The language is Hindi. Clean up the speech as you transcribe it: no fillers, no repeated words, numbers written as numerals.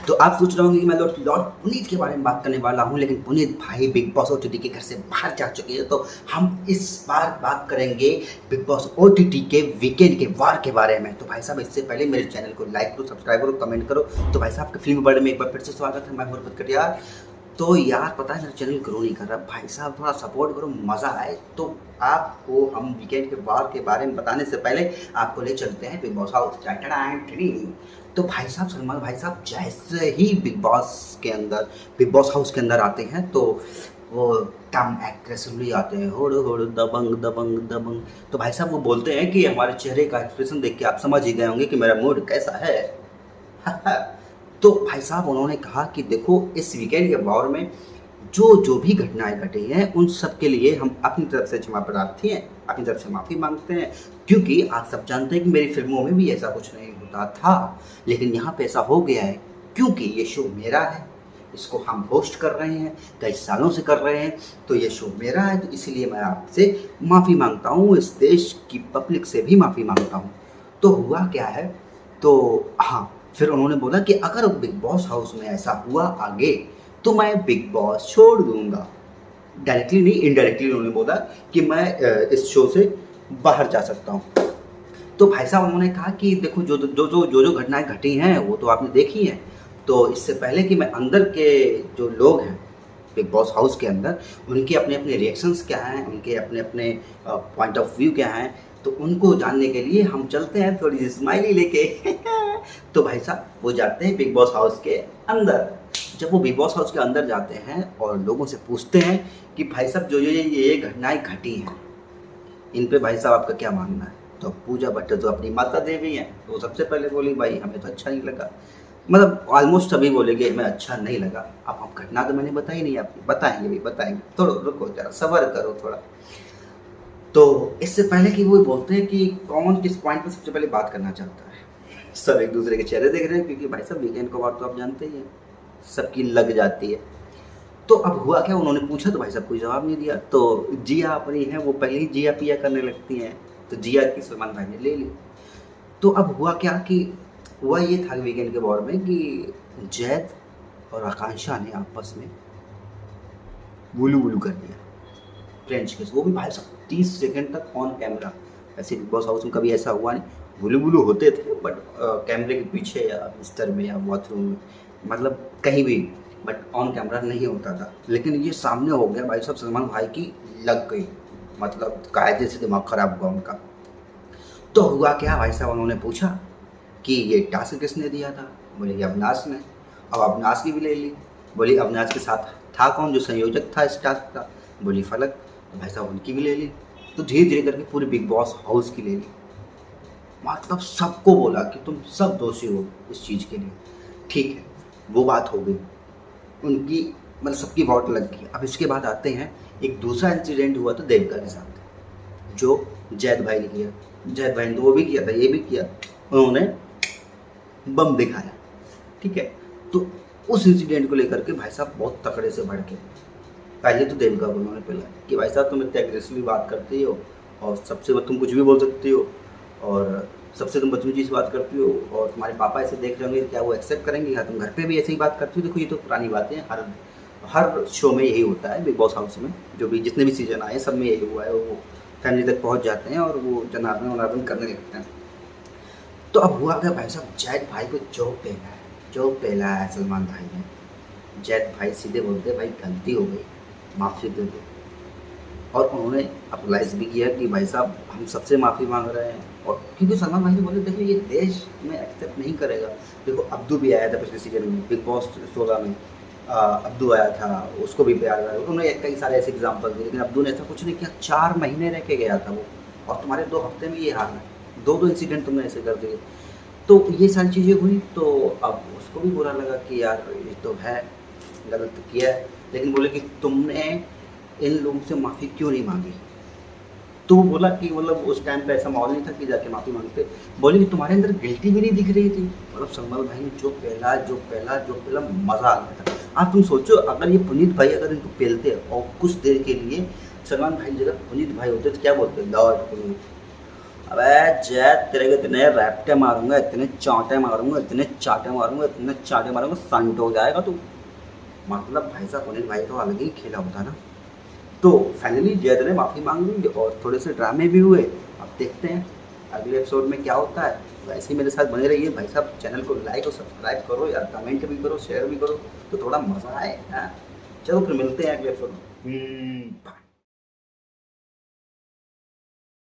तो आप सोच रहे होंगे कि मैं लॉर्ड लॉर्ड पुनीत के बारे में बात करने वाला हूँ, लेकिन पुनीत भाई बिग बॉस ओटीटी के घर से बाहर जा चुके हैं। तो हम इस बार बात करेंगे बिग बॉस ओटीटी के वीकेंड के वार के बारे में। तो भाई साहब, इससे पहले मेरे चैनल को लाइक करो, सब्सक्राइब करो, कमेंट करो। तो भाई साहब, फिल्म वर्ल्ड में एक बार फिर से स्वागत है। मैं गुरबत कटियार। तो यार, पता है मेरा चैनल ग्रो नहीं कर रहा। भाई साहब, थोड़ा सपोर्ट करो, मज़ा आए। तो आपको हम वीकेंड के वार के बारे में बताने से पहले आपको ले चलते हैं बिग बॉस हाउस। तो भाई साहब, सलमान भाई साहब जैसे ही बिग बॉस हाउस के अंदर आते हैं, तो वो कम एग्रेसिवली आते हैं, होड़ होड़ दबंग दबंग दबंग। तो भाई साहब वो बोलते हैं कि हमारे चेहरे का एक्सप्रेशन देख के आप समझ ही गए होंगे कि मेरा मूड कैसा है। तो भाई साहब उन्होंने कहा कि देखो, इस वीकेंड के वॉर में जो भी घटनाएं घटी हैं, उन सब के लिए हम अपनी तरफ से क्षमा प्रार्थी हैं, अपनी तरफ से माफ़ी मांगते हैं। क्योंकि आप सब जानते हैं कि मेरी फिल्मों में भी ऐसा कुछ नहीं होता था, लेकिन यहाँ पे ऐसा हो गया है। क्योंकि ये शो मेरा है, इसको हम होस्ट कर रहे हैं, कई सालों से कर रहे हैं, तो ये शो मेरा है। तो इसलिए मैं आपसे माफ़ी मांगता हूँ, इस देश की पब्लिक से भी माफ़ी मांगता हूँ। तो हुआ क्या है, तो हाँ, फिर उन्होंने बोला कि अगर बिग बॉस हाउस में ऐसा हुआ आगे, तो मैं बिग बॉस छोड़ दूंगा। डायरेक्टली नहीं, इनडायरेक्टली उन्होंने बोला कि मैं इस शो से बाहर जा सकता हूँ। तो भाई साहब उन्होंने कहा कि देखो, जो घटनाएं घटी हैं वो तो आपने देखी हैं। तो इससे पहले कि मैं अंदर के जो लोग हैं बिग बॉस हाउस के अंदर, उनके अपने अपने रिएक्शंस क्या हैं, उनके अपने अपने पॉइंट ऑफ व्यू क्या हैं, तो उनको जानने के लिए हम चलते हैं थोड़ी सी स्माइली लेके। तो भाई साहब वो जाते हैं बिग बॉस हाउस के अंदर। जब वो बिग बॉस हाउस के अंदर जाते हैं और लोगों से पूछते हैं कि भाई साहब जो ये घटनाएं घटी हैं, इन पे भाई साहब आपका क्या मानना है। तो पूजा भट्ट जो अपनी माता देवी हैं, तो वो सबसे पहले बोली भाई हमें तो अच्छा नहीं लगा। मतलब ऑलमोस्ट सभी बोलेंगे हमें अच्छा नहीं लगा। अब हम घटना तो मैंने बताई नहीं, आपको बताएंगे भी, बताएंगे। थोड़ा रुको, जरा सब्र करो थोड़ा। तो इससे पहले कि वो बोलते हैं कि कौन किस पॉइंट पर सबसे पहले बात करना चाहता है, सब एक दूसरे के चेहरे देख रहे हैं, क्योंकि भाई साहब वीकेंड को बात तो आप जानते ही हैं, सबकी लग जाती है। तो अब हुआ क्या, उन्होंने पूछा तो भाई साहब कोई जवाब नहीं दिया। तो जिया अपनी है, वो पहले ही जिया पिया करने लगती हैं, तो जिया की सलमान भाई ने ले ली। तो अब हुआ क्या कि हुआ ये था वीकेंड के वॉर में कि जैद और आकांक्षा ने आपस में वुलू वुलू कर दिया, फ्रेंच किस। वो भी भाई साहब 30 सेकंड तक ऑन कैमरा। ऐसे बिग बॉस हाउस में कभी ऐसा हुआ नहीं। वुलू वुलू होते थे, बट कैमरे के पीछे या बिस्तर में या बाथरूम में, मतलब कहीं भी, बट ऑन कैमरा नहीं होता था। लेकिन ये सामने हो गया भाई साहब, सलमान भाई की लग गई, मतलब कायदे से दिमाग खराब हुआ उनका। तो हुआ क्या भाई साहब, उन्होंने पूछा कि ये टास्क किसने दिया था। बोले कि अविनाश ने। अब अविनाश की भी ले ली। बोली अविनाश के साथ था कौन जो संयोजक था इस टास्क का। बोली फलक। तो भाई साहब उनकी भी ले ली। तो धीरे धीरे करके पूरी बिग बॉस हाउस की ले ली। मतलब सबको बोला कि तुम सब दोषी हो इस चीज़ के लिए। ठीक है, वो बात हो गई उनकी, मतलब सबकी वोट लग गई। अब इसके बाद आते हैं, एक दूसरा इंसिडेंट हुआ था देविका के साथ, जो जैद भाई ने किया। जैद भाई ने तो वो भी किया था, ये भी किया, उन्होंने बम दिखाया। ठीक है, तो उस इंसिडेंट को लेकर के भाई साहब बहुत तकड़े से भड़के। पहले तो देविका को उन्होंने बोला कि भाई साहब तुम इतने एग्रेसिवली बात करती हो, और सबसे तुम कुछ भी बोल सकती हो, और सबसे तुम बदतमीजी से बात करती हो, और तुम्हारे पापा ऐसे देख रहे होंगे, क्या वो एक्सेप्ट करेंगे। या तुम घर पे भी ऐसे ही बात करती हो। देखो ये तो पुरानी बातें हैं, हर शो में यही होता है। बिग बॉस हाउस में जो भी जितने भी सीजन आए सब में यही हुआ है। वो फैमिली तक पहुंच जाते हैं और वो जनार्दन वनार्दन करने लगते हैं। तो अब हुआ क्या भाई साहब, जैद भाई को जो पहला है सलमान भाई ने। जैद भाई सीधे बोलते भाई गलती हो गई, माफ़ी दे दो। और उन्होंने अप्लाइज भी किया कि भाई साहब हम सबसे माफ़ी मांग रहे हैं। और क्योंकि सलमान भाई ने बोले देखो ये देश में एक्सेप्ट नहीं करेगा। देखो अब्दू भी आया था पिछले सीजन में, बिग बॉस 16 में अब्दू आया था, उसको भी प्यार करा। उन्होंने कई सारे ऐसे एग्जाम्पल दिए, लेकिन अब्दू ने ऐसा कुछ नहीं किया। 4 महीने रह के गया था वो, और तुम्हारे 2 हफ्ते में ये हाल है। 2 इंसिडेंट तुमने ऐसे कर दिए। तो ये सारी चीज़ें हुई। तो अब उसको भी बुरा लगा कि यार ये तो है, गलत किया है। लेकिन बोले कि तुमने इन लोगों से माफ़ी क्यों नहीं मांगी। तो वो बोला कि मतलब उस टाइम पे ऐसा माहौल नहीं था कि जाके माफ़ी मांगते। बोले कि तुम्हारे अंदर गिल्टी भी नहीं दिख रही थी। मतलब सलमान भाई ने जो पहला मज़ा आ गया था। आप तुम सोचो, अगर ये पुनीत भाई अगर इनको पेलते और कुछ देर के लिए सलमान भाई की जगह पुनीत भाई होते तो क्या बोलते, लॉर्ड पुनीत। अबे जय तेरे को इतने रैप्टे मारूंगा, इतने चांटे मारूंगा, इतने चाटे मारूंगा, इतने चाटे मारूंगा, संट हो जाएगा तू। मतलब भाई साहब पुनीत भाई तो अलग ही खेला होता ना। तो फाइनली जयद ने माफ़ी मांग ली और थोड़े से ड्रामे भी हुए। अब देखते हैं अगले एपिसोड में क्या होता है। वैसे ही मेरे साथ बने रहिए भाई साहब, चैनल को लाइक और सब्सक्राइब करो यार, कमेंट भी करो, शेयर भी करो, तो थोड़ा मज़ा आए। हाँ चलो फिर मिलते हैं अगले एपिसोड में। बाय।